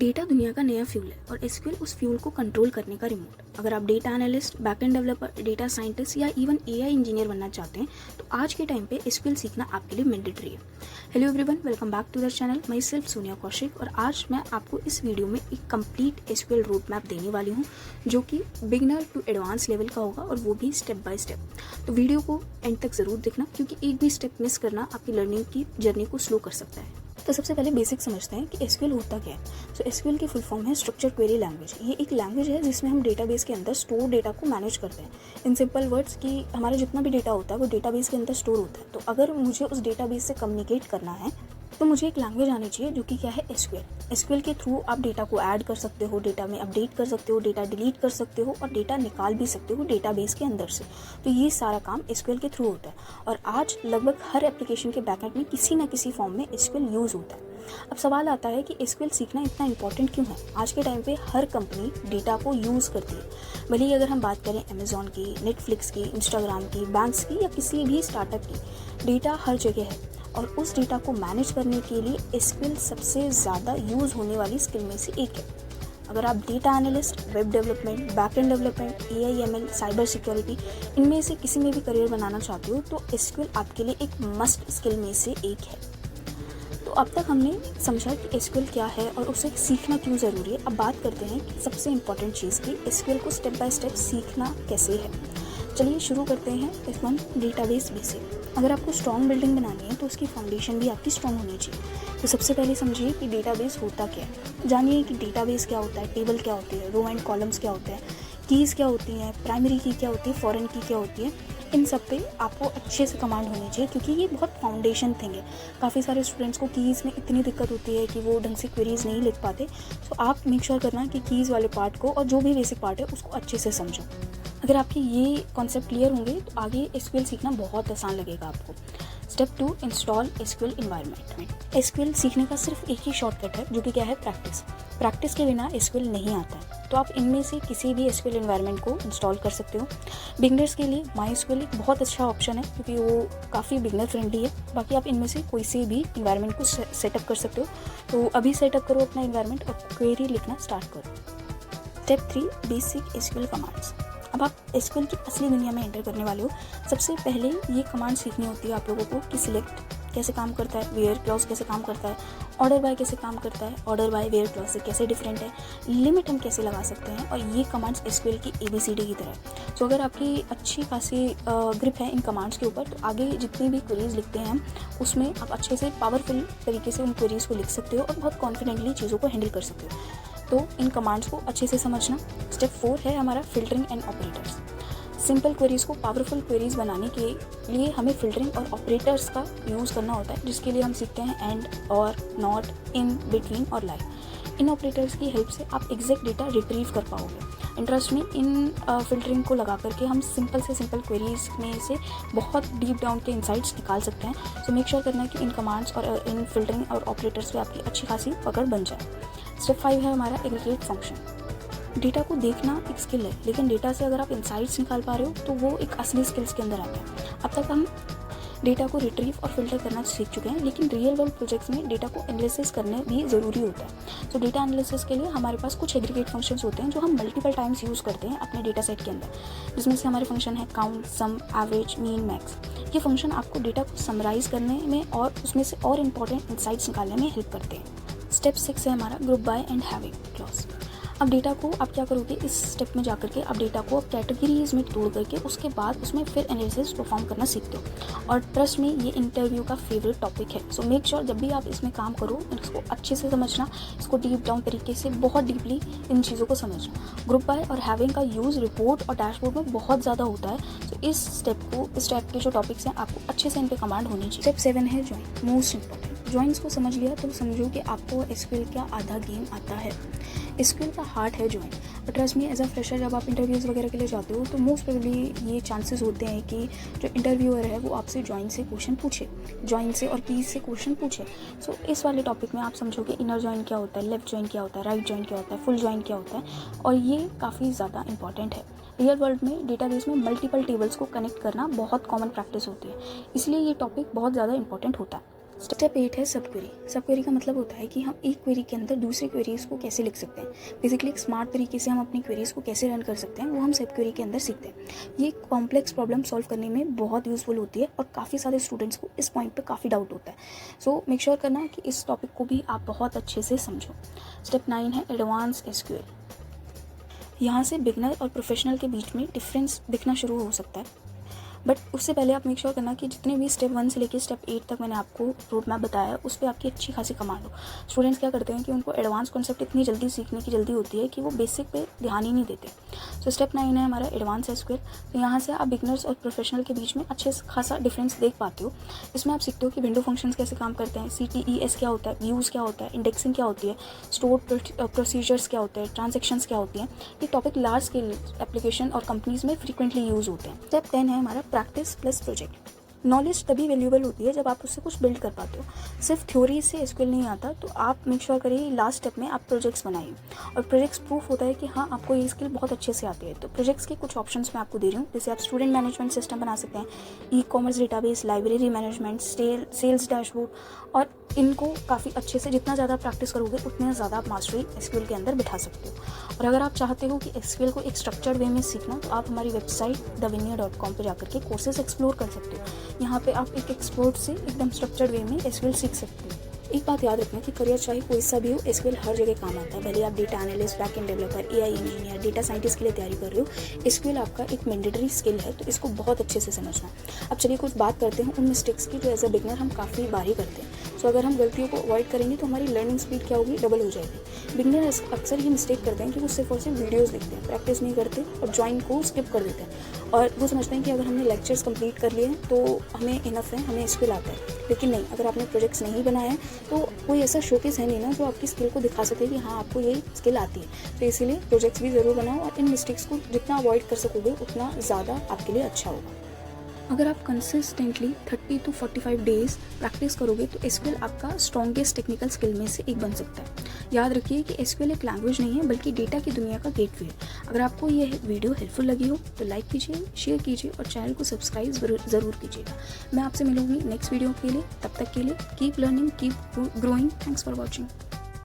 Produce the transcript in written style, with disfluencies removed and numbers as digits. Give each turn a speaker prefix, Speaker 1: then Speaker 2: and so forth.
Speaker 1: Data दुनिया का नया फ्यूल है और एसक्यूएल उस फ्यूल को कंट्रोल करने का रिमोट। अगर आप data analyst, backend developer, data scientist या इवन एआई इंजीनियर बनना चाहते हैं तो आज के टाइम पे एसक्यूएल सीखना आपके लिए मैंडेटरी है। Hello everyone, welcome back to the channel. My self Sonia Kaushik और आज मैं आपको इस वीडियो में एक कंप्लीट एसक्यूएल रोड मैप देने वाली हूँ जो कि बिगिनर टू एडवांस लेवल का होगा और वो भी स्टेप बाय स्टेप। तो वीडियो को एंड तक ज़रूर देखना क्योंकि एक भी स्टेप मिस करना आपकी लर्निंग की जर्नी को स्लो कर सकता है। तो सबसे पहले बेसिक समझते हैं कि एसक्यूएल होता क्या है। तो एसक्यूएल की फुल फॉर्म है स्ट्रक्चर क्वेरी लैंग्वेज। ये एक लैंग्वेज है जिसमें हम डेटाबेस के अंदर स्टोर डेटा को मैनेज करते हैं। इन सिंपल वर्ड्स कि हमारा जितना भी डेटा होता है वो डेटाबेस के अंदर स्टोर होता है। तो अगर मुझे उस डेटाबेस से कम्युनिकेट करना है तो मुझे एक लैंग्वेज आनी चाहिए जो कि क्या है, एसक्यूएल। एसक्यूएल के थ्रू आप डेटा को ऐड कर सकते हो, डेटा में अपडेट कर सकते हो, डेटा डिलीट कर सकते हो और डेटा निकाल भी सकते हो डेटाबेस के अंदर से। तो ये सारा काम एसक्यूएल के थ्रू होता है और आज लगभग हर एप्लीकेशन के बैकएंड में किसी ना किसी फॉर्म में एसक्यूएल यूज़ होता है। अब सवाल आता है कि एसक्यूएल सीखना इतना इंपॉर्टेंट क्यों है। आज के टाइम पे हर कंपनी डेटा को यूज़ करती है। भले ही अगर हम बात करें अमेजॉन की, नेटफ्लिक्स की, इंस्टाग्राम की, बैंक्स की या किसी भी स्टार्टअप की, डेटा हर जगह है और उस डेटा को मैनेज करने के लिए एसक्यूएल सबसे ज़्यादा यूज़ होने वाली स्किल में से एक है। अगर आप data analyst, web development, backend development, AI, ML, cyber security इनमें से किसी में भी करियर बनाना चाहते हो तो एसक्यूएल आपके लिए एक मस्ट स्किल में से एक है। तो अब तक हमने समझा कि एसक्यूएल क्या है और उसे सीखना क्यों ज़रूरी है। अब बात करते हैं कि सबसे इम्पॉर्टेंट चीज़ की एसक्यूएल को स्टेप बाय स्टेप सीखना कैसे है। चलिए शुरू करते हैं इस वन डेटाबेस बेसिक। अगर आपको स्ट्रॉन्ग बिल्डिंग बनानी है तो उसकी फाउंडेशन भी आपकी स्ट्रॉन्ग होनी चाहिए। तो सबसे पहले समझिए कि डेटाबेस होता क्या है। जानिए कि डेटाबेस क्या होता है, टेबल क्या होती है, रो एंड कॉलम्स क्या होते हैं, कीज़ क्या होती हैं, प्राइमरी की क्या होती है, फॉरेन की क्या होती है। इन सब पे आपको अच्छे से कमांड होनी चाहिए क्योंकि ये बहुत फाउंडेशन थिंग है। काफ़ी सारे स्टूडेंट्स को कीज़ में इतनी दिक्कत होती है कि वो ढंग से क्वेरीज नहीं लिख पाते। तो आप मेक श्योर करना कि कीज़ वाले पार्ट को और जो भी बेसिक पार्ट है उसको अच्छे से समझो। अगर आपके ये कॉन्सेप्ट क्लियर होंगे तो आगे एसक्यूएल सीखना बहुत आसान लगेगा आपको। Step 2, install SQL environment. SQL सीखने का सिर्फ एक ही शॉर्टकट है जो कि क्या है, प्रैक्टिस। प्रैक्टिस के बिना एसक्यूएल नहीं आता है। तो आप इनमें से किसी भी एसक्यूएल एनवायरनमेंट को इंस्टॉल कर सकते हो। बिगनर्स के लिए माईएसक्यूएल एक बहुत अच्छा ऑप्शन है क्योंकि वो काफ़ी बिगनर फ्रेंडली है। बाकी आप इनमें से कोई से भी इन्वायरमेंट को सेटअप कर सकते हो। तो अभी सेटअप करो अपना इन्वायरमेंट और क्वेरी लिखना स्टार्ट करो। Step 3, basic SQL commands. अब आप एसक्यूएल की असली दुनिया में एंटर करने वाले हो। सबसे पहले ये कमांड सीखनी होती है आप लोगों को कि सिलेक्ट कैसे काम करता है, वेयर क्लॉज कैसे काम करता है, ऑर्डर बाय कैसे काम करता है, ऑर्डर बाय वेयर क्लॉज से कैसे डिफरेंट है, लिमिट हम कैसे लगा सकते हैं। और ये कमांड्स एसक्यूएल की एबीसीडी की तरह है। तो अगर आपकी अच्छी खासी ग्रिप है इन कमांड्स के ऊपर तो आगे जितनी भी क्वेरीज लिखते हैं हम उसमें आप अच्छे से पावरफुल तरीके से उन क्वेरीज को लिख सकते हो और बहुत कॉन्फिडेंटली चीज़ों को हैंडल कर सकते हो। तो इन कमांड्स को अच्छे से समझना। स्टेप 4 है हमारा filtering and operators. Simple queries को पावरफुल क्वेरीज बनाने के लिए हमें फिल्टरिंग और ऑपरेटर्स का यूज़ करना होता है जिसके लिए हम सीखते हैं एंड, और, नॉट, इन, बिटवीन और लाइक। इन ऑपरेटर्स की हेल्प से आप एग्जैक्ट डेटा रिट्रीव कर पाओगे। इंटरेस्ट में इन फिल्टरिंग को लगा करके हम सिंपल से सिंपल क्वेरीज में से बहुत डीप डाउन के इंसाइट्स निकाल सकते हैं। सो मेक श्योर करना कि इन कमांड्स और इन फिल्टरिंग और ऑपरेटर्स पे आपकी अच्छी खासी पकड़ बन जाए। स्टेप 5 है हमारा एग्रीगेट फंक्शन। डेटा को देखना एक स्किल है लेकिन डेटा से अगर आप इंसाइट्स निकाल पा रहे हो तो वो एक असली स्किल्स के अंदर आता है। अब तक हम डेटा को रिट्रीव और फिल्टर करना सीख चुके हैं लेकिन रियल वर्ल्ड प्रोजेक्ट्स में डेटा को एनालिसिस करने भी ज़रूरी होता है। तो डेटा एनालिसिस के लिए हमारे पास कुछ एग्रीगेट फंक्शंस होते हैं जो हम मल्टीपल टाइम्स यूज़ करते हैं अपने डेटा सेट के अंदर, जिसमें से हमारे फंक्शन है काउंट, सम, एवरेज, मीन, मैक्स। ये फंक्शन आपको डेटा को समराइज करने में और उसमें से और इंपॉर्टेंट इंसाइट्स निकालने में हेल्प करते हैं। स्टेप 6 है हमारा group by and having clause. अब डेटा को आप क्या करोगे, इस स्टेप में जाकर के आप डेटा को अब कैटेगरीज में तोड़ करके उसके बाद उसमें फिर एनालिसिस परफॉर्म करना सीखते हो। और ट्रस्ट में ये इंटरव्यू का फेवरेट टॉपिक है। सो मेक श्योर जब भी आप इसमें काम करो इसको अच्छे से समझना, इसको डीप डाउन तरीके से बहुत डीपली इन चीज़ों को समझना। ग्रुप बाय और हैविंग का यूज़ रिपोर्ट और डैशबोर्ड में बहुत ज़्यादा होता है। तो इस स्टेप के जो टॉपिक्स हैं आपको अच्छे से इन पर कमांड होनी चाहिए। स्टेप 7 है ज्वाइन, मोस्ट इंपॉर्टेंट। ज्वाइंस को समझ लिया तो समझो कि आपको एसक्यूएल का आधा गेम आता है। एसक्यूएल का हार्ट है ज्वाइन। और ट्रस्ट में एज अ फ्रेशर जब आप इंटरव्यूज़ वगैरह के लिए जाते हो तो मोस्ट प्रोबेबली ये चांसेस होते हैं कि जो इंटरव्यूअर है वो आपसे ज्वाइन से क्वेश्चन पूछे, ज्वाइन से और कीज से क्वेश्चन पूछे। सो इस वाले टॉपिक में आप समझो कि इनर ज्वाइन क्या होता है, लेफ्ट ज्वाइन क्या होता है, राइट ज्वाइन क्या होता है, फुल ज्वाइन क्या होता है। और ये काफ़ी ज़्यादा इंपॉर्टेंट है। रियल वर्ल्ड में डेटाबेस में मल्टीपल टेबल्स को कनेक्ट करना बहुत कॉमन प्रैक्टिस होती है, इसलिए ये टॉपिक बहुत ज़्यादा इंपॉर्टेंट होता है। स्टेप 8 है सब क्वेरी। सब क्वेरी का मतलब होता है कि हम एक क्वेरी के अंदर दूसरी क्वेरीज को कैसे लिख सकते हैं। बेसिकली एक स्मार्ट तरीके से हम अपनी क्वेरीज को कैसे रन कर सकते हैं, वो हम सब क्वेरी के अंदर सीखते हैं। ये कॉम्प्लेक्स प्रॉब्लम सॉल्व करने में बहुत यूजफुल होती है और काफ़ी सारे स्टूडेंट्स को इस पॉइंट पे काफ़ी डाउट होता है। सो मेक श्योर करना कि इस टॉपिक को भी आप बहुत अच्छे से समझो। स्टेप 9 है एडवांस एसक्यूएल। यहाँ से बिगनर और प्रोफेशनल के बीच में डिफरेंस दिखना शुरू हो सकता है, बट उससे पहले आप मेक श्योर करना कि जितने भी स्टेप 1 से लेकर स्टेप 8 तक मैंने आपको रोड मैप बताया उस पर आपकी अच्छी खासी कमांड हो। स्टूडेंट्स क्या करते हैं कि उनको एडवांस कॉन्सेप्ट इतनी जल्दी सीखने की जल्दी होती है कि वो बेसिक पे ध्यान ही नहीं देते। सो स्टेप 9 है हमारा एडवांस एसक्यूएल। तो यहाँ से आप बिगनर्स और प्रोफेशनल के बीच में अच्छे खासा डिफरेंस देख पाते हो। इसमें आप सीखते हो कि विंडो फंक्शंस कैसे काम करते हैं, CTES क्या होता है, व्यूज़ क्या होता है, इंडेक्सिंग क्या होती है, स्टोर प्रोसीजर्स क्या होते हैं, ट्रांजेक्शन्स क्या होती हैं। ये टॉपिक लार्ज स्केल एप्लीकेशन और कंपनीज में फ्रीक्वेंटली यूज़ होते हैं। स्टेप 10 है हमारा प्रैक्टिस प्लस प्रोजेक्ट। नॉलेज तभी वैल्यूएबल होती है जब आप उससे कुछ बिल्ड कर पाते हो। सिर्फ थ्योरी से एसक्यूएल नहीं आता, तो आप मेक श्योर करिए लास्ट स्टेप में आप प्रोजेक्ट्स बनाइए, और प्रोजेक्ट्स प्रूफ होता है कि हाँ आपको ये स्किल बहुत अच्छे से आती है। तो प्रोजेक्ट्स के कुछ ऑप्शंस मैं आपको दे रही हूँ, जैसे आप स्टूडेंट मैनेजमेंट सिस्टम बना सकते हैं, e commerce database, library management, sales dashboard, और इनको काफ़ी अच्छे से जितना ज़्यादा प्रैक्टिस करोगे उतने ज़्यादा आप मास्टरी एसक्यूएल के अंदर बिठा सकते हो। और अगर आप चाहते हो कि एसक्यूएल को एक स्ट्रक्चर्ड वे में सीखना, तो आप हमारी वेबसाइट thevineyard.com पर जाकर के कोर्सेज एक्सप्लोर कर सकते हो। यहाँ पे आप एक एक्सपर्ट से एकदम स्ट्रक्चर्ड वे में एसक्यूएल सीख सकते हो। एक बात याद रखना कि करियर चाहे कोई सा भी हो, एसक्यूएल हर जगह काम आता है। भले आप data analyst, backend developer, AI engineer, data scientist के लिए तैयारी कर रहे हो, एसक्यूएल आपका एक मैंडेटरी स्किल है, तो इसको बहुत अच्छे से समझना। अब चलिए कुछ बात करते हैं उन मिस्टेक्स की जो एज अ बिगनर हम काफ़ी बार ही करते हैं। सो अगर हम गलतियों को अवॉइड करेंगे तो हमारी लर्निंग स्पीड क्या होगी, डबल हो जाएगी। बिगनर अक्सर ये मिस्टेक करते हैं कि वो सिर्फ और सिर्फ वीडियोस देखते हैं, प्रैक्टिस नहीं करते और ड्राइंग को स्किप कर देते हैं, और वो समझते हैं कि अगर हमने लेक्चर्स कंप्लीट कर लिए हैं तो हमें इनफ है, हमें स्किल आता है। लेकिन नहीं, अगर आपने प्रोजेक्ट्स नहीं बनाए हैं तो कोई ऐसा शोकेस है नहीं ना जो आपकी स्किल को दिखा सके कि हाँ आपको ये स्किल आती है। तो इसीलिए प्रोजेक्ट्स भी ज़रूर बनाओ, और इन मिस्टेक्स को जितना अवॉइड कर सकोगे उतना ज़्यादा आपके लिए अच्छा होगा। अगर आप कंसिस्टेंटली 30 to 45 डेज प्रैक्टिस करोगे तो एसक्यूएल आपका स्ट्रॉन्गेस्ट टेक्निकल स्किल में से एक बन सकता है। याद रखिए कि एसक्यूएल एक लैंग्वेज नहीं है, बल्कि डेटा की दुनिया का गेटवे है। अगर आपको यह वीडियो हेल्पफुल लगी हो तो लाइक कीजिए, शेयर कीजिए और चैनल को सब्सक्राइब ज़रूर कीजिएगा। मैं आपसे मिलूंगी नेक्स्ट वीडियो के लिए। तब तक के लिए keep learning, keep growing. Thanks for watching.